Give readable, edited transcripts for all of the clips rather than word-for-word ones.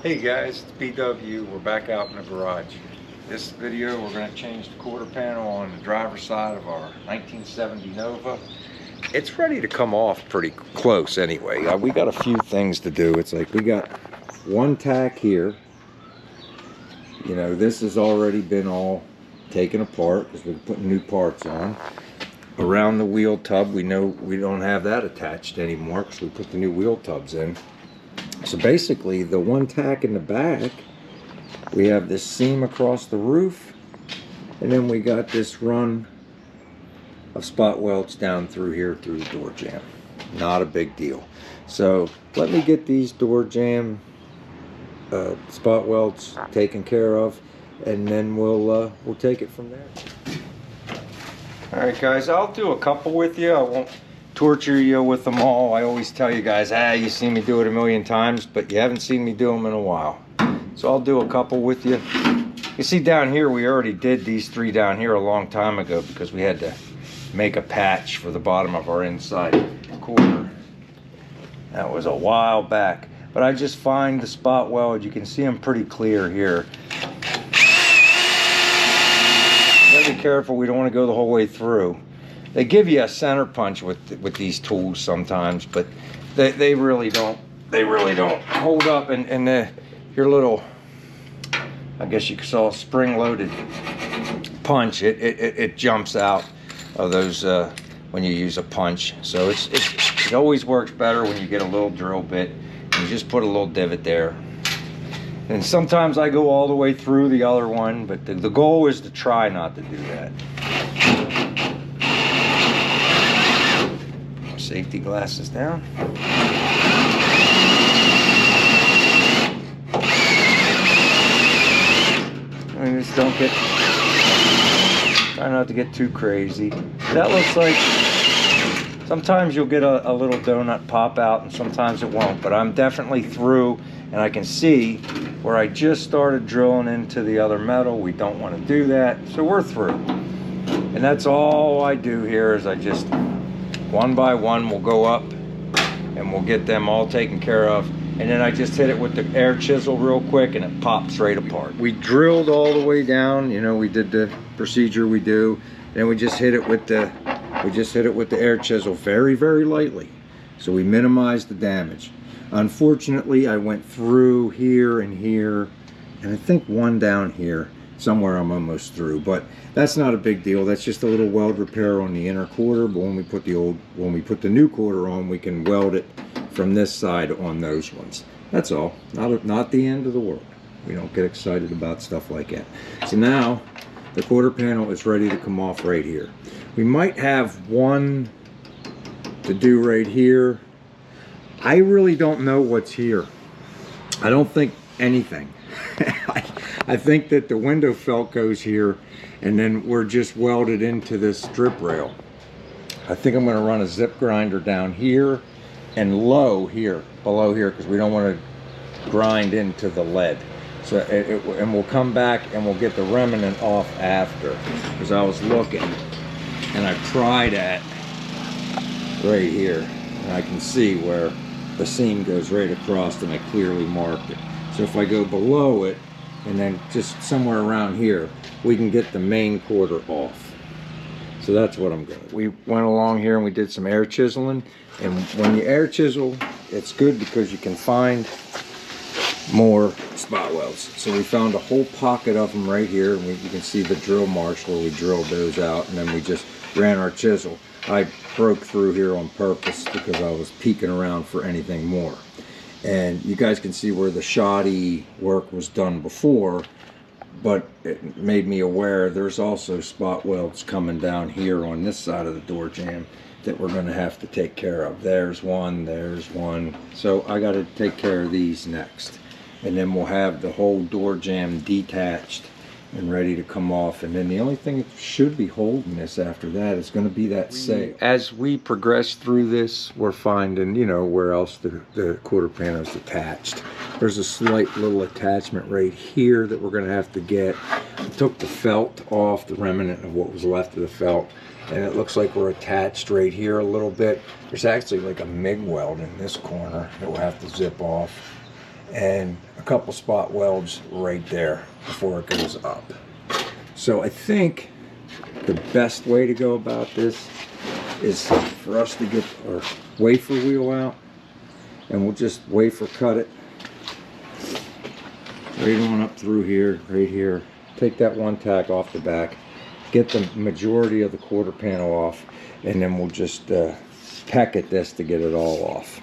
Hey guys, it's BW. We're back out in the garage. This video we're going to change the quarter panel on the driver's side of our 1970 Nova. It's ready to come off pretty close anyway. We got a few things to do. It's like we got one tack here. You know, this has already been all taken apart because we're putting new parts on. Around the wheel tub, we know we don't have that attached anymore because we put the new wheel tubs in. So basically, the one tack in the back, we have this seam across the roof, and then we got this run of spot welds down through here through the door jamb. Not a big deal. So let me get these door jamb spot welds taken care of, and then we'll take it from there. All right, guys, I'll do a couple with you. I won't torture you with them all. I always tell you guys, you see me do it a million times, but you haven't seen me do them in a while. So I'll do a couple with you. You see down here, we already did these three down here a long time ago because we had to make a patch for the bottom of our inside quarter. That was a while back. But I just find the spot weld, you can see them pretty clear here. Gotta be careful, we don't want to go the whole way through. They give you a center punch with these tools sometimes, but they really don't hold up, and your little, I guess you could call it spring-loaded punch, it jumps out of those when you use a punch. So it always works better when you get a little drill bit and you just put a little divot there. And sometimes I go all the way through the other one, but the goal is to try not to do that. Safety glasses down. And just don't get, try not to get too crazy. That looks like, sometimes you'll get a little donut pop out and sometimes it won't, but I'm definitely through, and I can see where I just started drilling into the other metal. We don't want to do that, so we're through. And that's all I do here is I just, one by one, we'll go up and we'll get them all taken care of. And then I just hit it with the air chisel real quick and it pops right apart. We drilled all the way down, you know, we did the procedure we do. Then we just hit it with the air chisel very, very lightly. So we minimized the damage. Unfortunately, I went through here and here, and I think one down here. Somewhere I'm almost through, but that's not a big deal. That's just a little weld repair on the inner quarter, but when we put the new quarter on, we can weld it from this side on those ones. That's all. Not the end of the world. We don't get excited about stuff like that. So now the quarter panel is ready to come off right here. We might have one to do right here. I really don't know what's here. I don't think anything. I think that the window felt goes here, and then we're just welded into this strip rail. I think I'm going to run a zip grinder down here and low here, below here, because we don't want to grind into the lead. So and we'll come back and we'll get the remnant off after, because I was looking and I pried at right here, and I can see where the seam goes right across, and I clearly marked it. So if I go below it, and then just somewhere around here, we can get the main quarter off. So that's what I'm going to do. We went along here and we did some air chiseling. And when you air chisel, it's good because you can find more spot welds. So we found a whole pocket of them right here. And you can see the drill marks where we drilled those out. And then we just ran our chisel. I broke through here on purpose because I was peeking around for anything more. And you guys can see where the shoddy work was done before, but it made me aware there's also spot welds coming down here on this side of the door jamb that we're going to have to take care of. There's one, there's one. So I got to take care of these next. And then we'll have the whole door jamb detached and ready to come off. And then the only thing that should be holding this after that is going to be that sail. As we progress through this, we're finding, you know, where else the quarter panel is attached. There's a slight little attachment right here that we're going to have to get. I took the felt off, the remnant of what was left of the felt, and it looks like we're attached right here a little bit. There's actually like a MIG weld in this corner that we'll have to zip off. and a couple spot welds right there before it goes up. So I think the best way to go about this is for us to get our wafer wheel out, and we'll just wafer cut it right on up through here, right here. Take that one tack off the back, get the majority of the quarter panel off, and then we'll just peck at this to get it all off.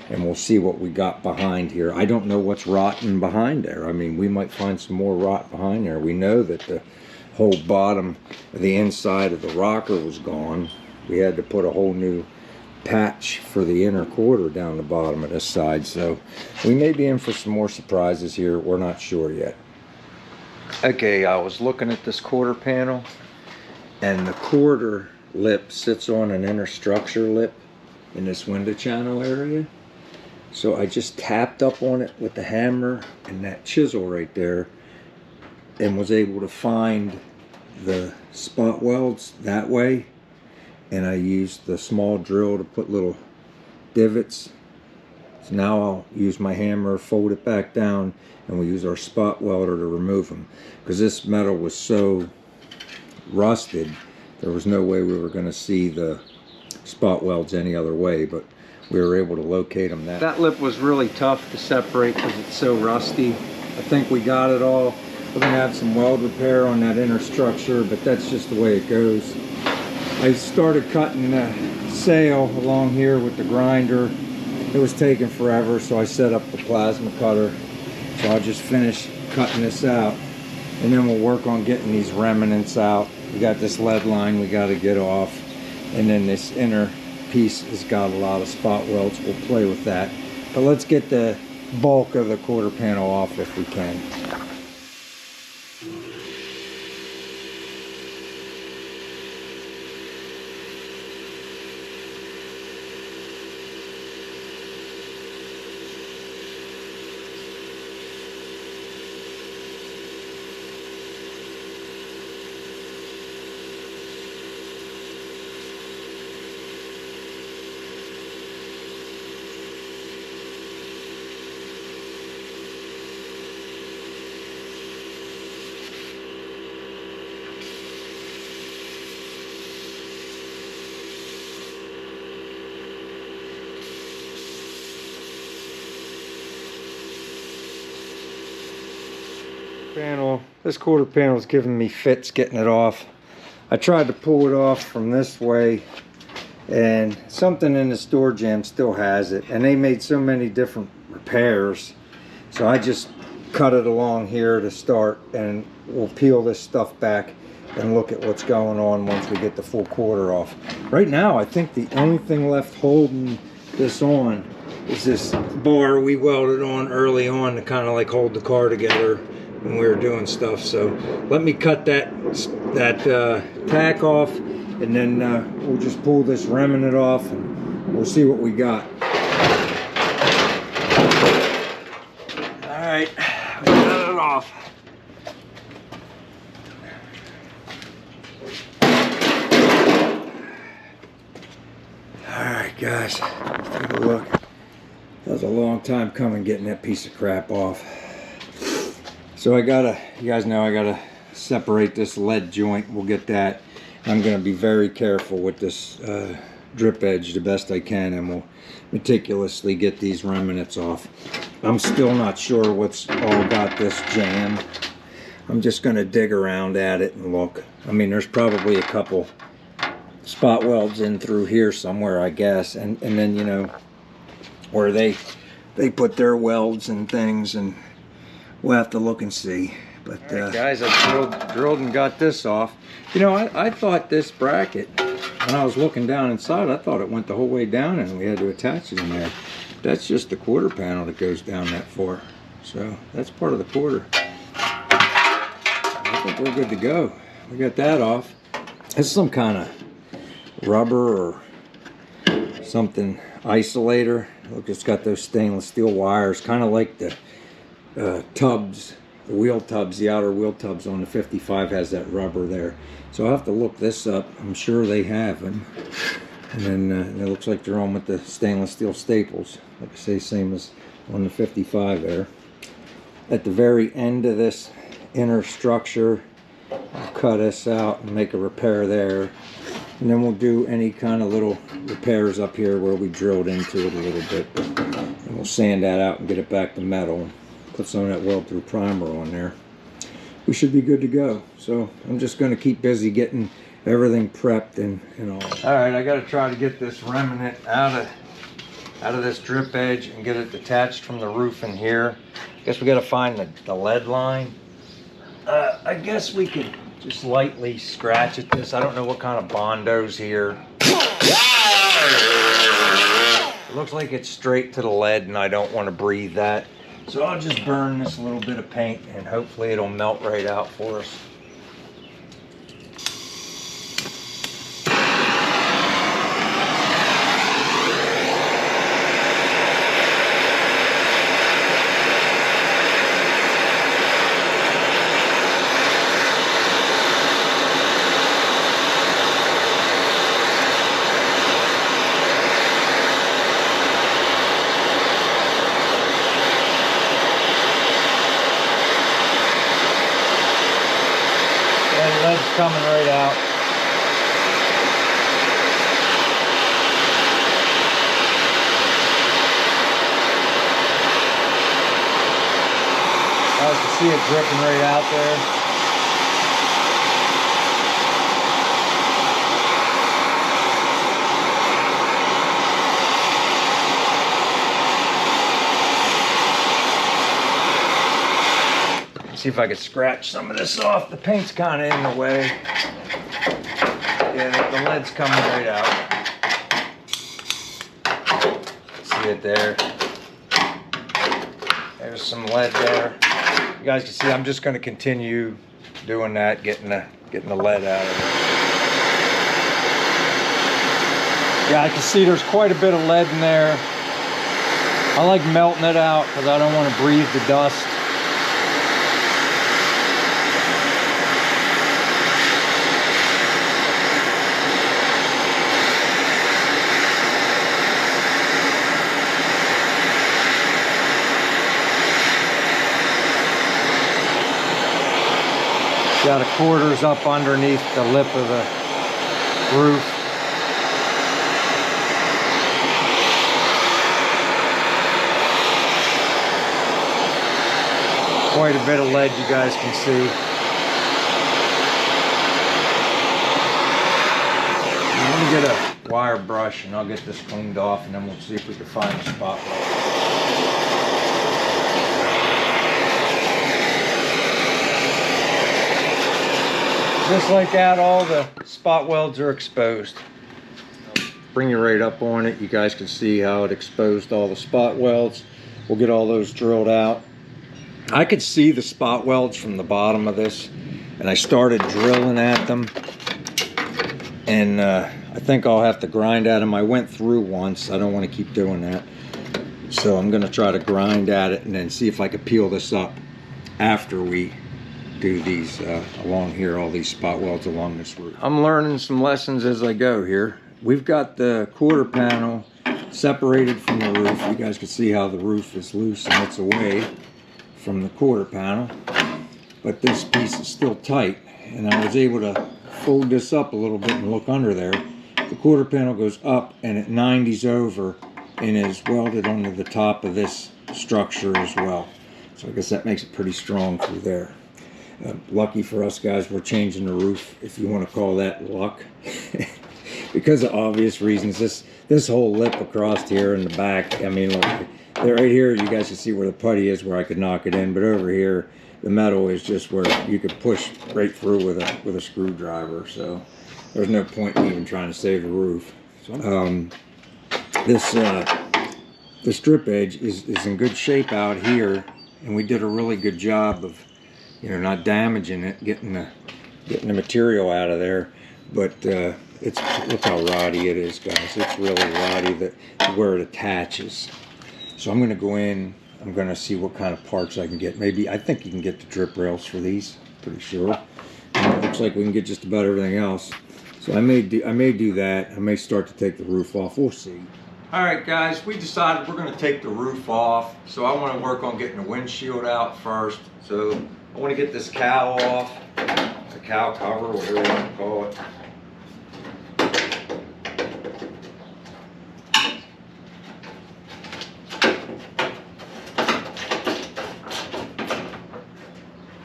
And we'll see what we got behind here. I don't know what's rotten behind there. I mean, we might find some more rot behind there. We know that the whole bottom of the inside of the rocker was gone. We had to put a whole new patch for the inner quarter down the bottom of this side. So we may be in for some more surprises here. We're not sure yet. Okay, I was looking at this quarter panel, and the quarter lip sits on an inner structure lip in this window channel area. So I just tapped up on it with the hammer and that chisel right there, and was able to find the spot welds that way. And I used the small drill to put little divots. So now I'll use my hammer, fold it back down, and we'll use our spot welder to remove them. Because this metal was so rusted, there was no way we were going to see the spot welds any other way, but we were able to locate them. That lip was really tough to separate because it's so rusty. I think we got it all. We're going to have some weld repair on that inner structure, but that's just the way it goes. I started cutting the sail along here with the grinder. It was taking forever, so I set up the plasma cutter. So I'll just finish cutting this out, and then we'll work on getting these remnants out. We got this lead line we got to get off, and then this inner piece has got a lot of spot welds. We'll play with that, but let's get the bulk of the quarter panel off if we can. This quarter panel is giving me fits getting it off. I tried to pull it off from this way, and something in the door jamb still has it, and they made so many different repairs, so I just cut it along here to start, and we'll peel this stuff back and look at what's going on once we get the full quarter off. Right now I think the only thing left holding this on is this bar we welded on early on to kind of like hold the car together when we were doing stuff. So let me cut that tack off, and then we'll just pull this remnant off, and we'll see what we got. All right, we got it off. All right, guys, let's take a look. That was a long time coming getting that piece of crap off. So you guys know I gotta separate this lead joint. We'll get that. I'm gonna be very careful with this drip edge the best I can, and we'll meticulously get these remnants off. I'm still not sure what's all got this jammed. I'm just gonna dig around at it and look. I mean, there's probably a couple spot welds in through here somewhere, I guess, and then, you know, where they put their welds and things, and we'll have to look and see. But right, guys, I drilled and got this off. You know, I thought this bracket, when I was looking down inside, I thought it went the whole way down and we had to attach it in there. That's just the quarter panel that goes down that far. So that's part of the quarter. I think we're good to go. We got that off. It's some kind of rubber or something isolator. Look, it's got those stainless steel wires, kind of like the tubs, the wheel tubs, the outer wheel tubs on the 55 has that rubber there. So I'll have to look this up. I'm sure they have them. And then it looks like they're on with the stainless steel staples. Like I say, same as on the 55 there. At the very end of this inner structure, I'll cut this out and make a repair there. And then we'll do any kind of little repairs up here where we drilled into it a little bit. And we'll sand that out and get it back to metal. Put some of that weld-through primer on there. We should be good to go. So I'm just going to keep busy getting everything prepped and all. Alright, I got to try to get this remnant out of this drip edge and get it detached from the roof in here. Guess we got to find the lead line. I guess we could just lightly scratch at this. I don't know what kind of Bondo's here. It looks like it's straight to the lead and I don't want to breathe that. So I'll just burn this little bit of paint and hopefully it'll melt right out for us. Lead's coming right out. I can see it dripping right out there. See if I can scratch some of this off. The paint's kind of in the way. Yeah, the lead's coming right out. See it there. There's some lead there. You guys can see I'm just going to continue doing that, getting the lead out of it. Yeah, I can see there's quite a bit of lead in there. I like melting it out because I don't want to breathe the dust. Got a quarters up underneath the lip of the roof. Quite a bit of lead, you guys can see. I'm gonna get a wire brush and I'll get this cleaned off and then we'll see if we can find a spot weld. Just like that, all the spot welds are exposed. Bring you right up on it. You guys can see how it exposed all the spot welds. We'll get all those drilled out. I could see the spot welds from the bottom of this, and I started drilling at them. And I think I'll have to grind at them. I went through once. I don't want to keep doing that. So I'm going to try to grind at it and then see if I could peel this up after we do these along here, all these spot welds along this roof. I'm learning some lessons as I go here. We've got the quarter panel separated from the roof. You guys can see how the roof is loose and it's away from the quarter panel, but this piece is still tight, and I was able to fold this up a little bit and look under there. The quarter panel goes up and it 90s over and is welded onto the top of this structure as well. So I guess that makes it pretty strong through there. Lucky for us guys, we're changing the roof, if you want to call that luck. Because of obvious reasons. This whole lip across here in the back, I mean, look, right here you guys can see where the putty is, where I could knock it in, but over here the metal is just where you could push right through with a screwdriver, so there's no point in even trying to save the roof. This strip edge is in good shape out here, and we did a really good job of, you know, not damaging it, getting the material out of there. But look how roddy it is, guys. It's really roddy where it attaches. So I'm going to go in. I'm going to see what kind of parts I can get. Maybe, I think you can get the drip rails for these. Pretty sure. And it looks like we can get just about everything else. So I may do that. I may start to take the roof off. We'll see. All right, guys, we decided we're going to take the roof off. So I want to work on getting the windshield out first. So I want to get this cowl off, the cowl cover, whatever you want to call it.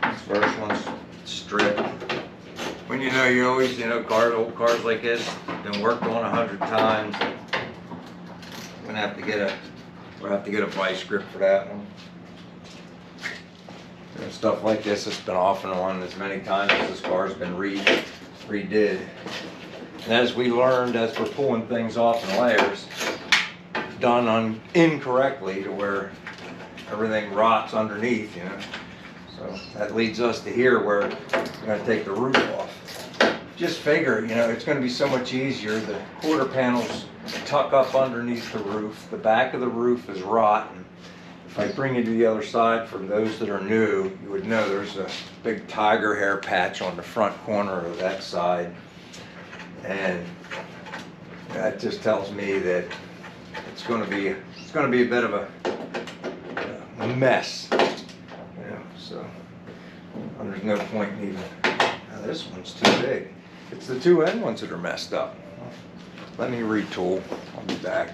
This first one's stripped. When you know, you always, old cars like this, been worked on 100 times. We'll have to get a vice grip for that one. And stuff like this has been off and on as many times as this car's been redid. And as we learned, as we're pulling things off in layers, done incorrectly to where everything rots underneath, So that leads us to here where we're going to take the roof off. Just figure, it's going to be so much easier. The quarter panels tuck up underneath the roof. The back of the roof is rotten. If I bring you to the other side, for those that are new, you would know there's a big tiger hair patch on the front corner of that side. And that just tells me that it's going to be a bit of a mess. So there's no point in even. Now this one's too big. It's the two end ones that are messed up. Let me retool. I'll be back.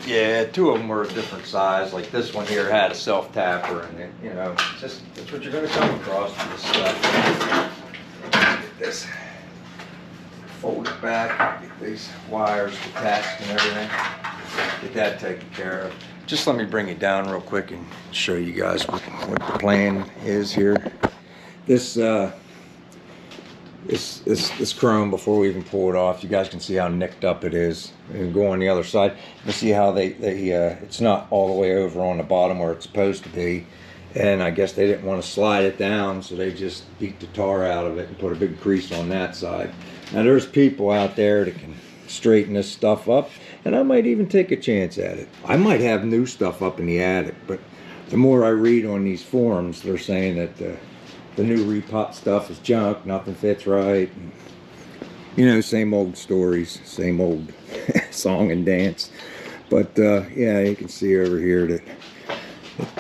Yeah, two of them were a different size. Like this one here had a self tapper, and that's what you're going to come across with this stuff. Get this. Fold it back. Get these wires attached and everything. Get that taken care of. Just let me bring it down real quick and show you guys what the plan is here. This chrome, before we even pull it off, you guys can see how nicked up it is. And go on the other side. You see how it's not all the way over on the bottom where it's supposed to be. And I guess they didn't want to slide it down, so they just beat the tar out of it and put a big crease on that side. Now there's people out there that can straighten this stuff up, and I might even take a chance at it. I might have new stuff up in the attic, but the more I read on these forums, they're saying that the new repot stuff is junk, nothing fits right. And, same old stories, same old song and dance. But yeah, you can see over here that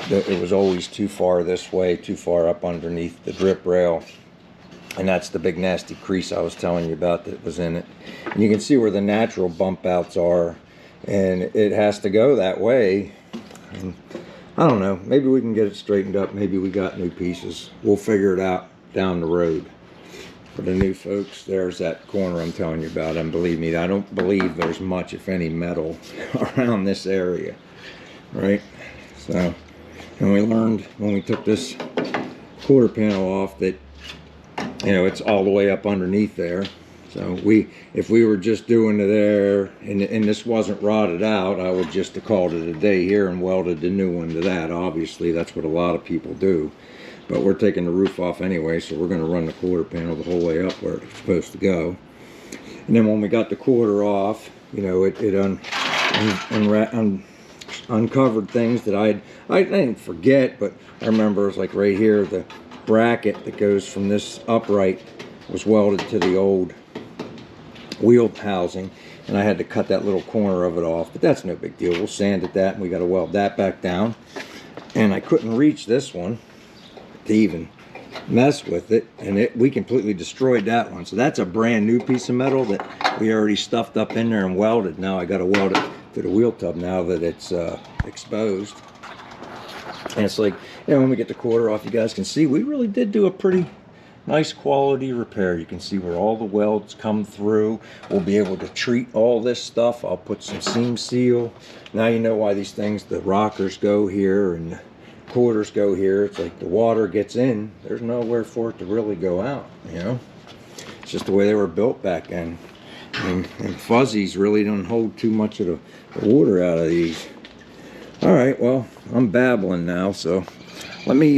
it was always too far this way, too far up underneath the drip rail. And that's the big nasty crease I was telling you about that was in it. And you can see where the natural bump outs are, and it has to go that way. And I don't know, maybe we can get it straightened up. Maybe we got new pieces. We'll figure it out down the road. For the new folks, there's that corner I'm telling you about. And believe me, I don't believe there's much, if any, metal around this area, right? So, and we learned when we took this quarter panel off that it's all the way up underneath there. So if we were just doing it there and this wasn't rotted out, I would just have called it a day here and welded the new one to that. Obviously, that's what a lot of people do. But we're taking the roof off anyway, so we're going to run the quarter panel the whole way up where it's supposed to go. And then when we got the quarter off, it uncovered things that I didn't forget, but I remember it was like right here, the bracket that goes from this upright was welded to the old wheel housing, and I had to cut that little corner of it off, but that's no big deal. We'll sand at that, and we got to weld that back down. And I couldn't reach this one to even mess with it, and we completely destroyed that one. So that's a brand new piece of metal that we already stuffed up in there and welded. Now I got to weld it to the wheel tub now that it's exposed. And it's like, when we get the quarter off, you guys can see we really did do a pretty nice quality repair. You can see where all the welds come through. We'll be able to treat all this stuff. I'll put some seam seal. Now you know why these things, the rockers go here and the quarters go here. It's like the water gets in. There's nowhere for it to really go out, It's just the way they were built back then. And fuzzies really don't hold too much of the water out of these. All right, well, I'm babbling now, so let me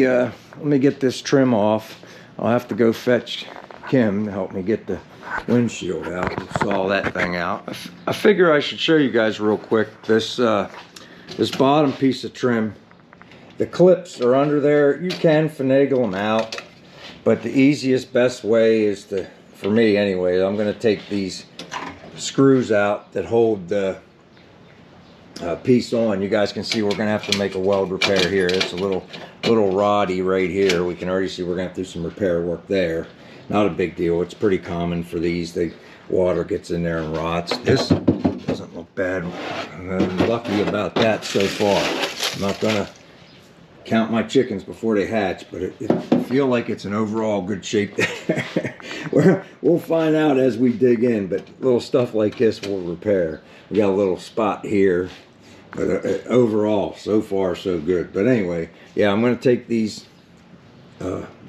get this trim off. I'll have to go fetch Kim to help me get the windshield out and saw that thing out. I figure I should show you guys real quick this bottom piece of trim. The clips are under there. You can finagle them out, but the easiest, best way is to, for me anyway, I'm going to take these screws out that hold the piece on, you guys can see we're gonna have to make a weld repair here. It's a little roddy right here. We can already see we're gonna have to do some repair work there. Not a big deal. It's pretty common for these. The water gets in there and rots. This doesn't look bad. I'm lucky about that so far. I'm not gonna count my chickens before they hatch, but I feel like it's an overall good shape there. We'll find out as we dig in, but little stuff like this we'll repair. We got a little spot here, but overall, so far so good. But anyway, yeah, I'm going to take these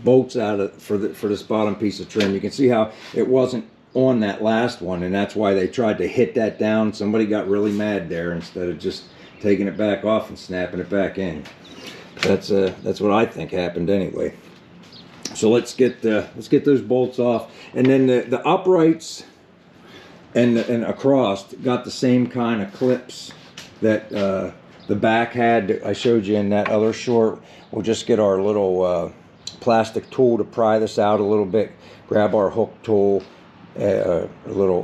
bolts out of for this bottom piece of trim. You can see how it wasn't on that last one, and that's why they tried to hit that down. Somebody got really mad there instead of just taking it back off and snapping it back in. That's what I think happened anyway. So let's get those bolts off, and then the uprights and across got the same kind of clips that the back had. I showed you in that other short. We'll just get our little plastic tool to pry this out a little bit. Grab our hook tool, a little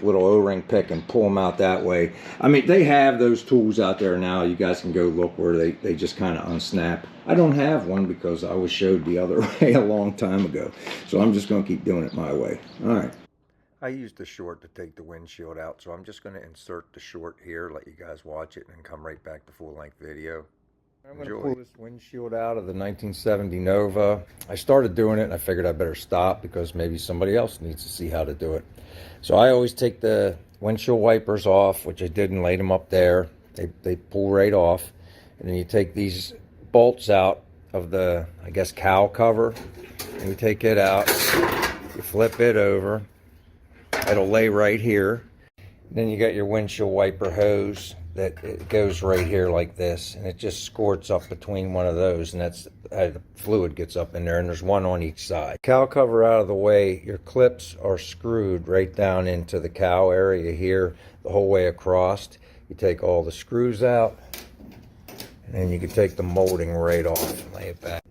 little O-ring pick, and pull them out that way. I mean, they have those tools out there now. You guys can go look where they just kind of unsnap. I don't have one because I was showed the other way a long time ago. So I'm just going to keep doing it my way. All right. I used the short to take the windshield out, so I'm just going to insert the short here, let you guys watch it, and then come right back to full-length video. I'm going to pull this windshield out of the 1970 Nova. I started doing it and I figured I better stop because maybe somebody else needs to see how to do it. So I always take the windshield wipers off, which I did, and laid them up there. They pull right off. And then you take these bolts out of the, I guess, cowl cover. And you take it out. You flip it over. It'll lay right here. Then you got your windshield wiper hose that it goes right here like this, and it just squirts up between one of those, and that's how the fluid gets up in there, and there's one on each side. Cowl cover out of the way, your clips are screwed right down into the cowl area here, the whole way across. You take all the screws out, and then you can take the molding right off and lay it back.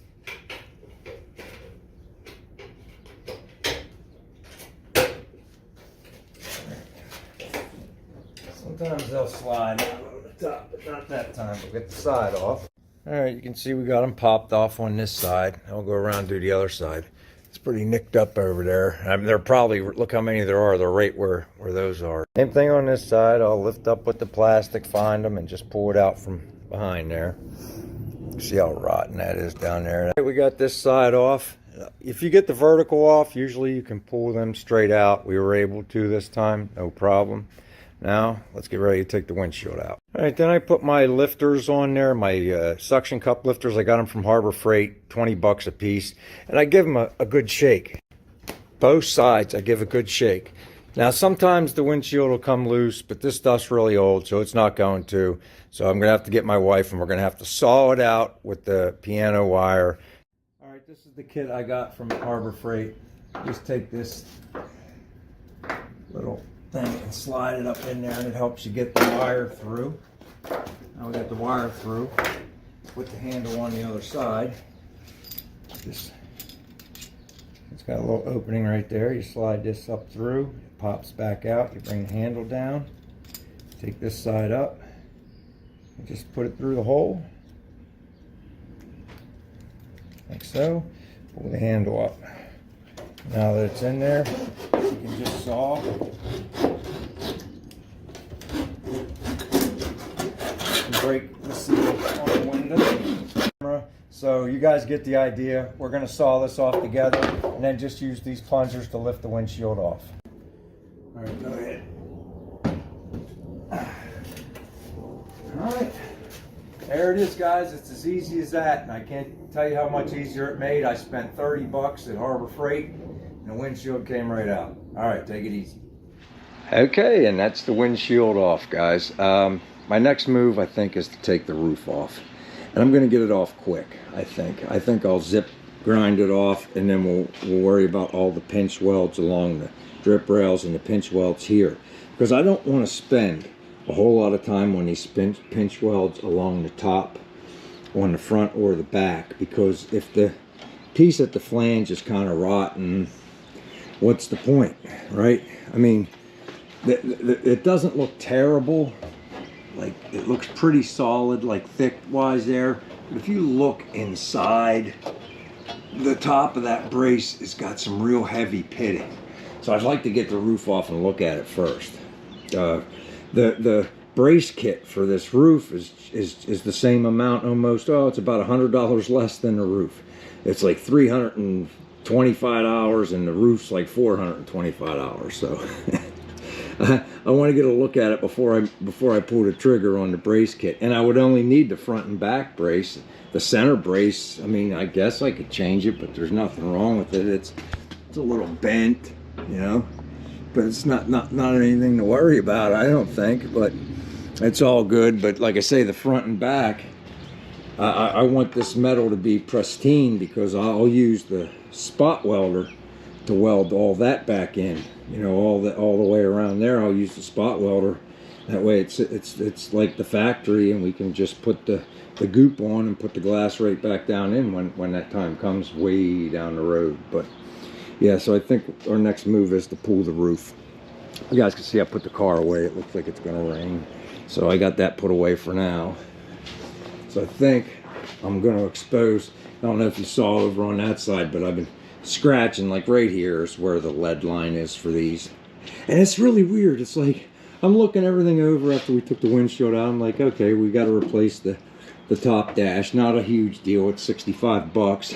Sometimes they'll slide out over the top, but not that time. We'll get the side off. All right, you can see we got them popped off on this side. I'll go around and do the other side. It's pretty nicked up over there. I mean, they're probably, look how many there are. They're right where those are. Same thing on this side. I'll lift up with the plastic, find them, and just pull it out from behind there. See how rotten that is down there. We got this side off. If you get the vertical off, usually you can pull them straight out. We were able to this time, no problem. Now, let's get ready to take the windshield out. All right, then I put my lifters on there, my suction cup lifters. I got them from Harbor Freight, 20 bucks a piece. And I give them a good shake. Both sides, I give a good shake. Now, sometimes the windshield will come loose, but this stuff's really old, so it's not going to. So I'm going to have to get my wife, and we're going to have to saw it out with the piano wire. All right, this is the kit I got from Harbor Freight. Just take this little thing and slide it up in there, and it helps you get the wire through. Now we got the wire through. Put the handle on the other side. It's got a little opening right there. You slide this up through, it pops back out. You bring the handle down, take this side up, and just put it through the hole, like so. Pull the handle up. Now that it's in there, you can just saw. Break the seal on the window. So you guys get the idea. We're going to saw this off together and then just use these plungers to lift the windshield off. All right, go ahead. All right, there it is, guys. It's as easy as that, and I can't tell you how much easier it made. I spent 30 bucks at Harbor Freight, and the windshield came right out. All right, take it easy. Okay, and that's the windshield off, guys. My next move, I think, is to take the roof off. And I'm going to get it off quick, I think. I think I'll zip grind it off, and then we'll worry about all the pinch welds along the drip rails and the pinch welds here. Because I don't want to spend a whole lot of time on these pinch welds along the top, on the front or the back. Because if the piece at the flange is kind of rotten, what's the point, right? I mean, it doesn't look terrible, like it looks pretty solid, like thick wise there. But if you look inside, the top of that brace has got some real heavy pitting. So I'd like to get the roof off and look at it first. The brace kit for this roof is the same amount almost. Oh, it's about $100 less than the roof. It's like $325 and the roof's like $425. So I want to get a look at it before I pull the trigger on the brace kit. And I would only need the front and back brace. The center brace, I mean, I guess I could change it, but there's nothing wrong with it. It's a little bent, you know, but it's not anything to worry about, I don't think. But it's all good. But like I say, the front and back, I want this metal to be pristine, because I'll use the spot welder to weld all that back in. You know, all the way around there, I'll use the spot welder. That way it's like the factory, and we can just put the goop on and put the glass right back down in when that time comes, way down the road. But yeah, so I think our next move is to pull the roof. You guys can see I put the car away. It looks like it's gonna rain, so I got that put away for now. So I think I'm gonna expose, I don't know if you saw over on that side, but I've been scratching, like right here is where the lead line is for these. And it's really weird. It's like, I'm looking everything over after we took the windshield out. I'm like, okay, we got to replace the top dash. Not a huge deal. It's 65 bucks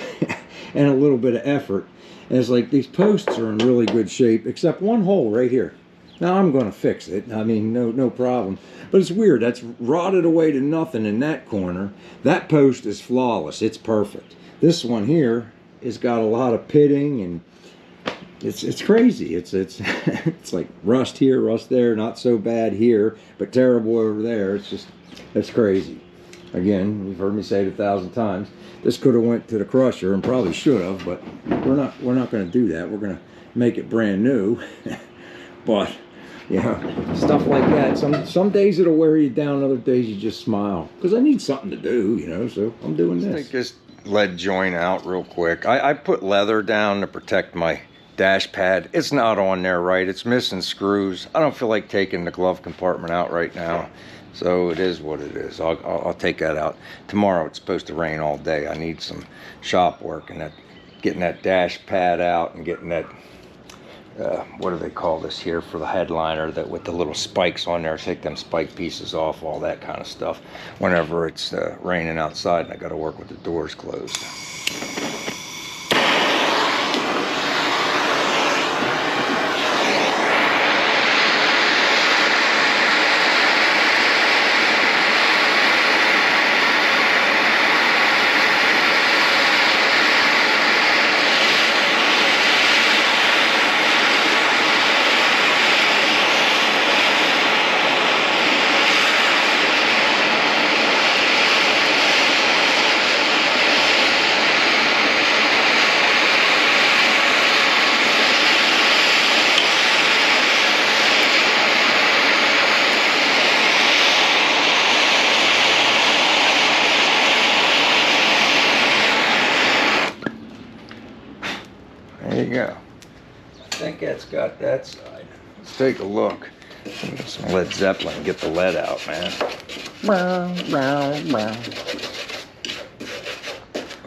and a little bit of effort. And it's like, these posts are in really good shape, except one hole right here. Now I'm going to fix it. I mean, no problem. But it's weird. That's rotted away to nothing in that corner. That post is flawless. It's perfect. This one here has got a lot of pitting, and it's crazy. It's it's like rust here, rust there. Not so bad here, but terrible over there. It's crazy. Again, you've heard me say it 1,000 times. This could have went to the crusher, and probably should have, but we're not going to do that. We're going to make it brand new. But you know, stuff like that. Some days it'll wear you down. Other days you just smile, because I need something to do. You know, so I'm doing this. Take this lead joint out real quick. I put leather down to protect my dash pad. It's not on there right. It's missing screws. I don't feel like taking the glove compartment out right now, so it is what it is. I'll take that out tomorrow. It's supposed to rain all day. I need some shop work, and getting that dash pad out and getting that what do they call this here for the headliner, that with the little spikes on there, take them spike pieces off, all that kind of stuff whenever it's raining outside and I got to work with the doors closed. There you go. I think that's got that side. Let's take a look. Get some Led Zeppelin and get the lead out, man.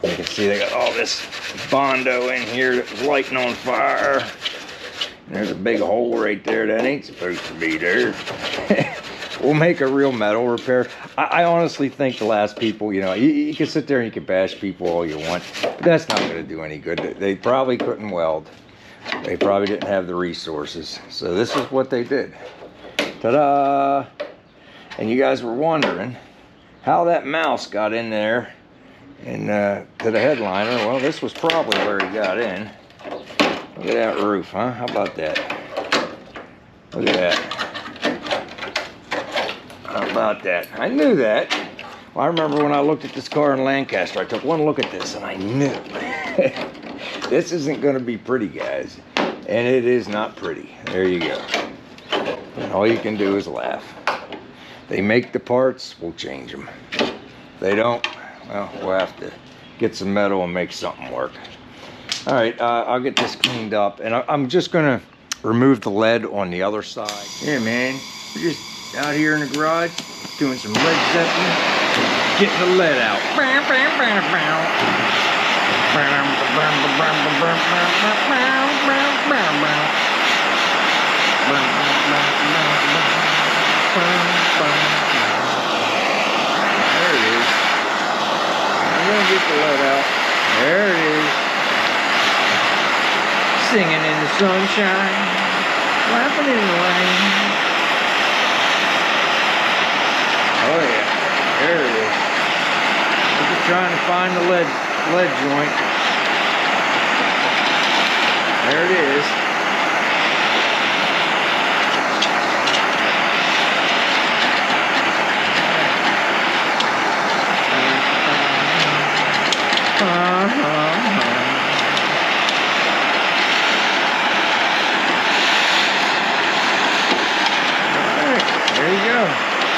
You can see they got all this Bondo in here that was lighting on fire. And there's a big hole right there that ain't supposed to be there. We'll make a real metal repair. I honestly think the last people, you know, you can sit there and you can bash people all you want, but that's not going to do any good. They probably couldn't weld. They probably didn't have the resources. So this is what they did. Ta-da! And you guys were wondering how that mouse got in there and to the headliner. Well, this was probably where he got in. Look at that roof, huh? How about that? Look at that. How about that? I knew that. Well, I remember when I looked at this car in Lancaster, I took one look at this and I knew. This isn't going to be pretty, guys. And it is not pretty. There you go. And all you can do is laugh. They make the parts, we'll change them. If they don't, well, we'll have to get some metal and make something work. All right, I'll get this cleaned up. And I'm just going to remove the lead on the other side. Yeah, man. We're just out here in the garage doing some Led Zeppelin, getting the lead out. There it is. I'm gonna get the lead out. There it is. Singing in the sunshine, laughing in the rain. Oh yeah, there it is. I'm just trying to find the lead joint. There it is.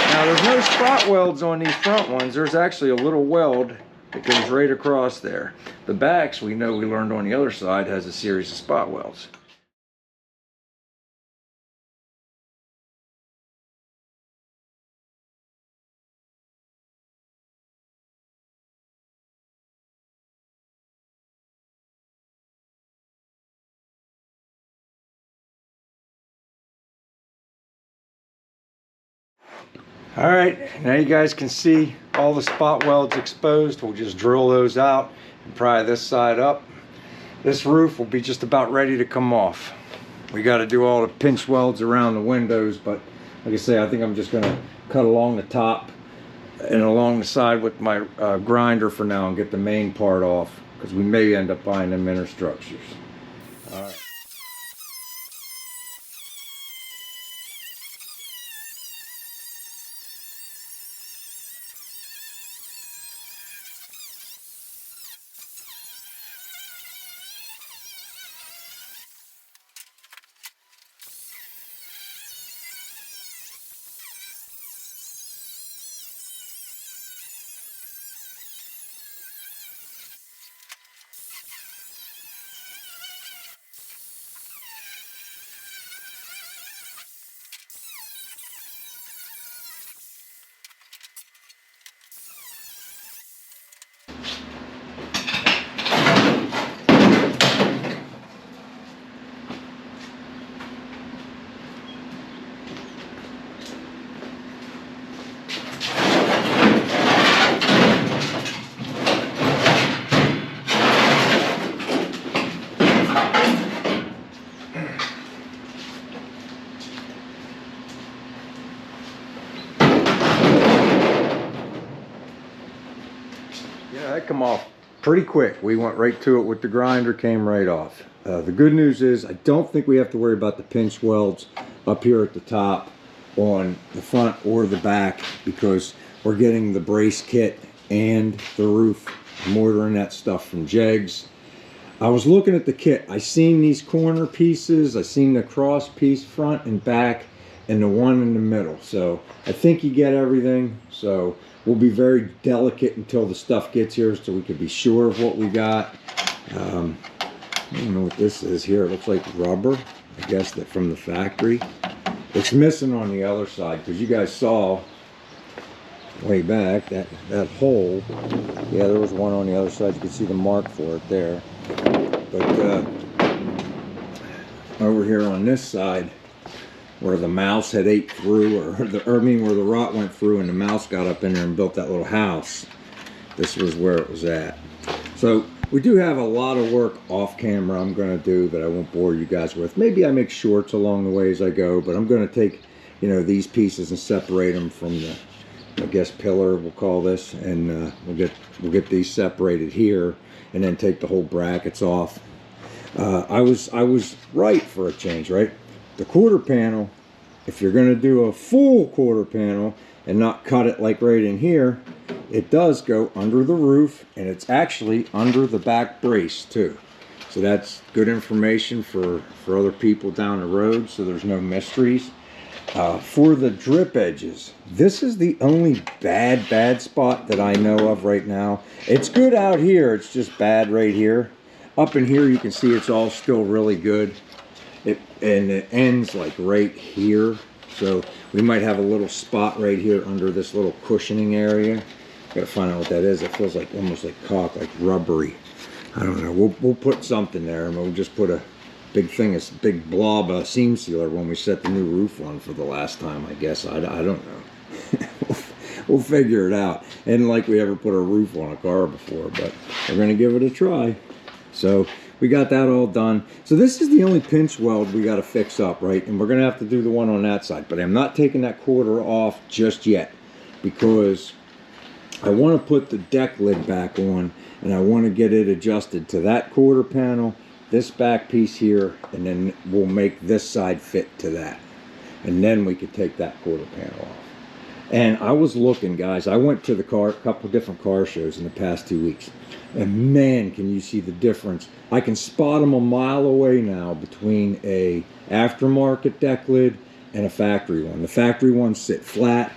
Now there's no spot welds on these front ones. There's actually a little weld that goes right across there. The backs, we know we learned on the other side, has a series of spot welds. All right, now you guys can see all the spot welds exposed. We'll just drill those out and pry this side up. This roof will be just about ready to come off. We got to do all the pinch welds around the windows, but like I say, I think I'm just going to cut along the top and along the side with my grinder for now and get the main part off, because we may end up buying them inner structures. All right. Yeah, that come off pretty quick. We went right to it with the grinder, came right off. The good news is I don't think we have to worry about the pinch welds up here at the top on the front or the back, because we're getting the brace kit and the roof mortar and that stuff from Jegs. I was looking at the kit. I seen these corner pieces, I seen the cross piece front and back, and the one in the middle. So I think you get everything. So we'll be very delicate until the stuff gets here, so we can be sure of what we got. I don't know what this is here. It looks like rubber, I guess, that from the factory. It's missing on the other side, because you guys saw way back that hole. Yeah, there was one on the other side. You can see the mark for it there. But over here on this side, where the mouse had ate through, or I mean where the rot went through and the mouse got up in there and built that little house, this was where it was at. So we do have a lot of work off camera I'm going to do that I won't bore you guys with. Maybe I make shorts along the way as I go, but I'm going to take, you know, these pieces and separate them from the, I guess, pillar we'll call this, and we'll get these separated here, and then take the whole brackets off. I was right for a change, right? The quarter panel, if you're going to do a full quarter panel and not cut it like right in here, it does go under the roof, and it's actually under the back brace too. So that's good information for other people down the road, so there's no mysteries. For the drip edges, this is the only bad spot that I know of right now. It's good out here, it's just bad right here. Up in here you can see it's all still really good. And it ends like right here. So we might have a little spot right here under this little cushioning area. Gotta find out what that is. It feels like almost like caulk, like rubbery. I don't know. We'll put something there, and we'll just put a big thing, a big blob of seam sealer when we set the new roof on for the last time, I guess. I don't know. We'll figure it out. And like we ever put a roof on a car before, but we're gonna give it a try. So we got that all done. So this is the only pinch weld we got to fix up, right? And we're gonna have to do the one on that side, but I'm not taking that quarter off just yet because I want to put the deck lid back on, and I want to get it adjusted to that quarter panel, this back piece here, and then we'll make this side fit to that. And then we could take that quarter panel off. And I was looking, guys, I went to the car, a couple different car shows in the past 2 weeks. And man, can you see the difference. I can spot them a mile away now between a aftermarket deck lid and a factory one. The factory ones sit flat.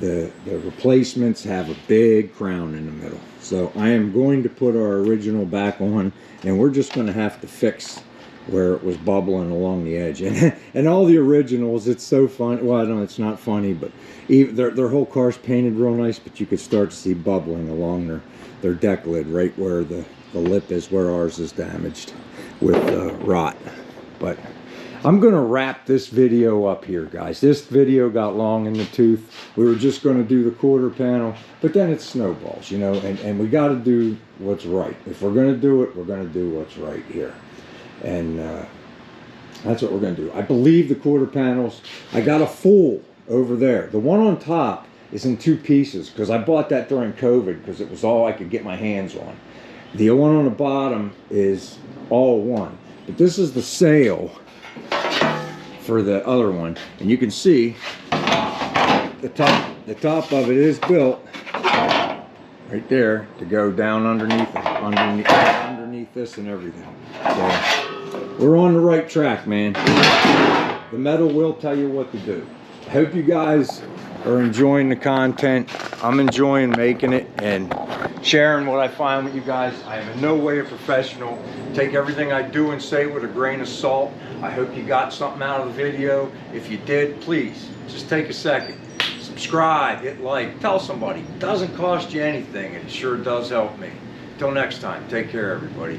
The replacements have a big crown in the middle. So I am going to put our original back on, and we're just going to have to fix where it was bubbling along the edge. And all the originals, it's so funny. Well, I don't know, it's not funny, but even their whole car's painted real nice, but you could start to see bubbling along their deck lid right where the lip is, where ours is damaged with rot. But I'm gonna wrap this video up here, guys. This video got long in the tooth. We were just gonna do the quarter panel, but then it snowballs, you know, and we gotta do what's right. If we're gonna do it, we're gonna do what's right here. And that's what we're gonna do. I believe the quarter panels, I got a full over there. The one on top is in 2 pieces because I bought that during COVID because it was all I could get my hands on. The one on the bottom is all one, but this is the sail for the other one, and you can see the top of it is built right there to go down underneath it, underneath this and everything. So we're on the right track, man. The metal will tell you what to do. I hope you guys are enjoying the content. I'm enjoying making it and sharing what I find with you guys. I am in no way a professional. Take everything I do and say with a grain of salt. I hope you got something out of the video. If you did, please just take a second. Subscribe, hit like, tell somebody. It doesn't cost you anything, and it sure does help me. Till next time, take care, everybody.